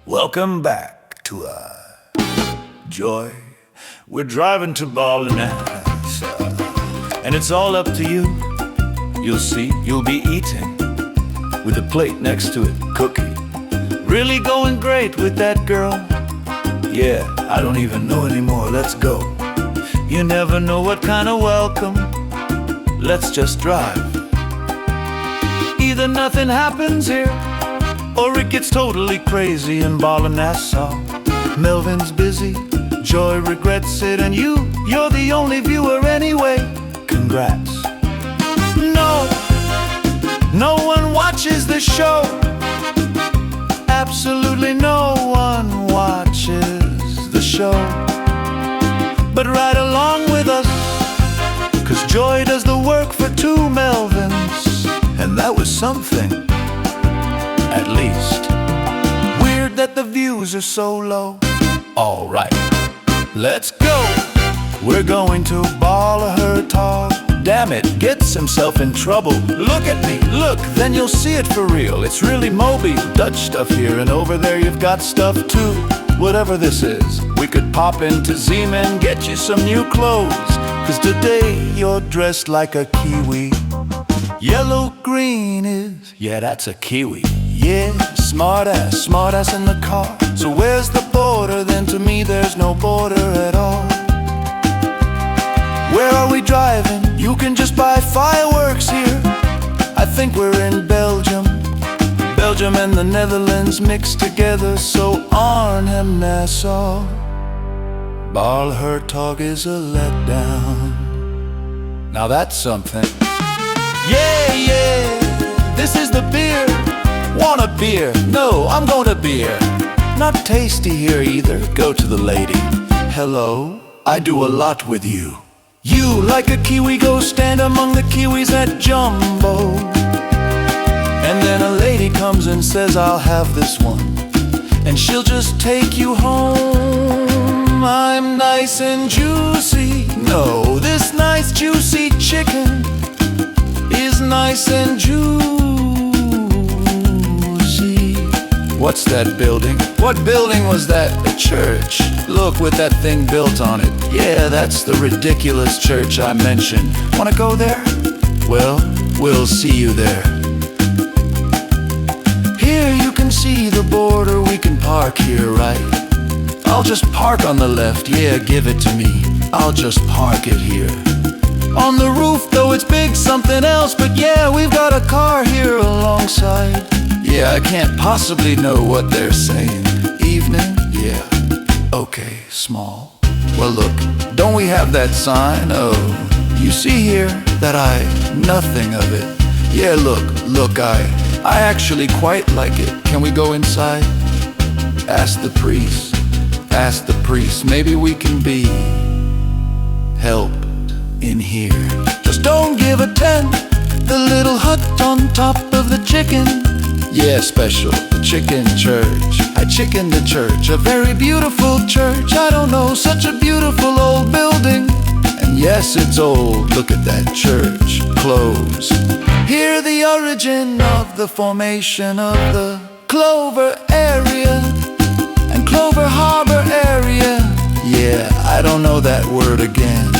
Welcome back to Joy. We're driving to Barcelona, and it's all up to you. You'll see, you'll be eating with a plate next to it, cookie. Really going great with that girl. Yeah, I don't even know anymore, let's go. You never know what kind of welcome. Let's just drive. Either nothing happens here, or it gets totally crazy in Nassau. Melvin's busy, Joy regrets it, and you're the only viewer anyway. Congrats. No one watches the show. Absolutely no one watches the show. But ride along with us, 'cause Joy does the work for two Melvins. And that was something, at least. Weird that the views are so low. Alright, let's go. We're going to Barcelona. Damn it, gets himself in trouble. Look at me, look, then you'll see it for real. It's really Mobile, Dutch stuff here, and over there you've got stuff too. Whatever this is, we could pop into Zeeman and get you some new clothes. 'Cause today you're dressed like a Kiwi. Yellow green is, yeah, that's a Kiwi. Yeah, smart ass in the car. So where's the border? Then to me there's no border at all. Where are we driving? You can just buy fireworks here. I think we're in Belgium. Belgium and the Netherlands mixed together, so Arnhem, Nassau. Barcelona is a letdown. Now that's something. Yeah, this is the beer. Want a beer? No, I'm going to beer. Not tasty here either. Go to the lady. Hello, I do a lot with you. You, like a Kiwi, go stand among the Kiwis at Jumbo. And then a lady comes and says, I'll have this one. And she'll just take you home. I'm nice and juicy. No, this nice juicy chicken is nice and juicy. What's that building? What building was that? A church. Look, with that thing built on it. Yeah, that's the ridiculous church I mentioned. Wanna go there? Well, we'll see you there. Here you can see the border. We can park here, right? I'll just park on the left. Yeah, give it to me. I'll just park it here. On the roof, though it's big, something else. But yeah, we've got a car here alongside. Yeah, I can't possibly know what they're saying. Evening? Yeah. Okay, small. Well look, don't we have that sign? Oh, you see here that nothing of it. Yeah, look, I actually quite like it. Can we go inside? Ask the priest, maybe we can be helped in here. Just don't give a 10. The little hut on top of the chicken. Yeah, special, the chicken church. I chickened the church, a very beautiful church. I don't know, such a beautiful old building. And yes, it's old, look at that church, close. Hear the origin of the formation of the Clover area and Clover Harbor area. Yeah, I don't know that word again.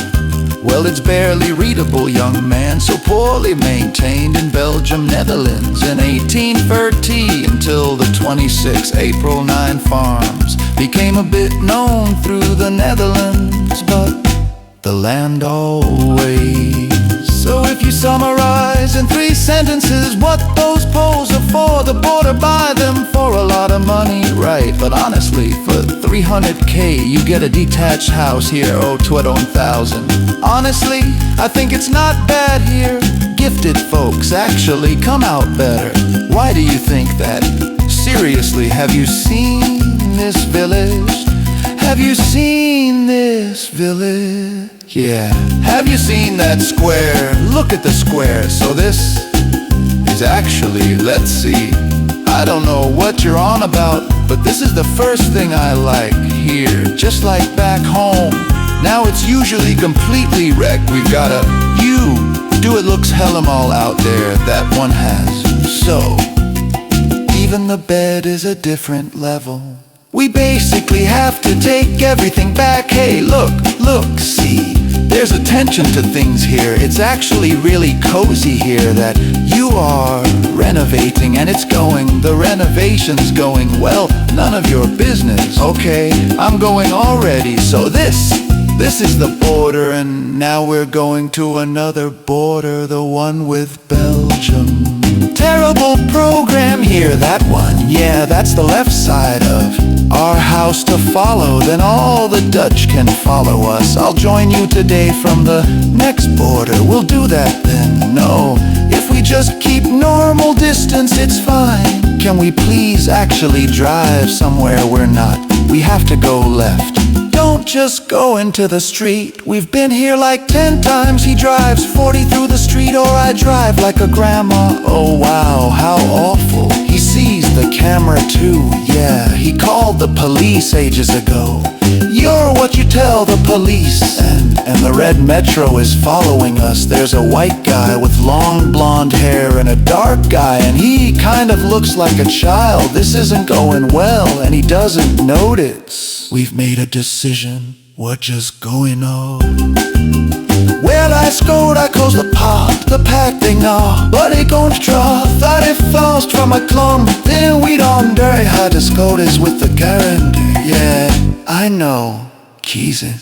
Well, it's barely readable, young man, so poorly maintained in Belgium, Netherlands. In 1830 until the 26th April, 9 farms became a bit known through the Netherlands, but the land always. So if you summarize in 3 sentences what those poles are for, the border buy them for a lot of money, right? But honestly, for 300K you get a detached house here, oh, 12,000. Honestly, I think it's not bad here. Gifted folks actually come out better. Why do you think that? Seriously, have you seen this village? Have you seen this village? Yeah. Have you seen that square? Look at the square. So this is actually, let's see, I don't know what you're on about, but this is the first thing I like here. Just like back home. Now it's usually completely wrecked. We've got a do it looks hella mall out there that one has. So even the bed is a different level. We basically have to take everything back. Hey, look, see, there's attention to things here. It's actually really cozy here that you are renovating, and the renovation's going well. None of your business. Okay, I'm going already. So this is the border, and now we're going to another border, the one with Belgium. Terrible program here, that one. Yeah, that's the left side of our house to follow. Then all the Dutch can follow us. I'll join you today from the next border. We'll do that then. No, if we just keep normal distance, it's fine. Can we please actually drive somewhere we're not? We have to go left. Don't just go into the street. We've been here like 10 times. He drives 40 through the street, or I drive like a grandma. Oh wow, how awful. He sees the camera too. Yeah, he called the police ages ago. You're what you tell the police. And the red metro is following us. There's a white guy with long blonde hair and a dark guy, and he kind of looks like a child. This isn't going well, and he doesn't notice. We've made a decision, we're just going on. Well, I scored, I closed the pot, the pack ding na. But ik onttrad dat ik vast van my klomp. Then we don't dare how to score this with the guarantee. Yeah, I know, kiezen.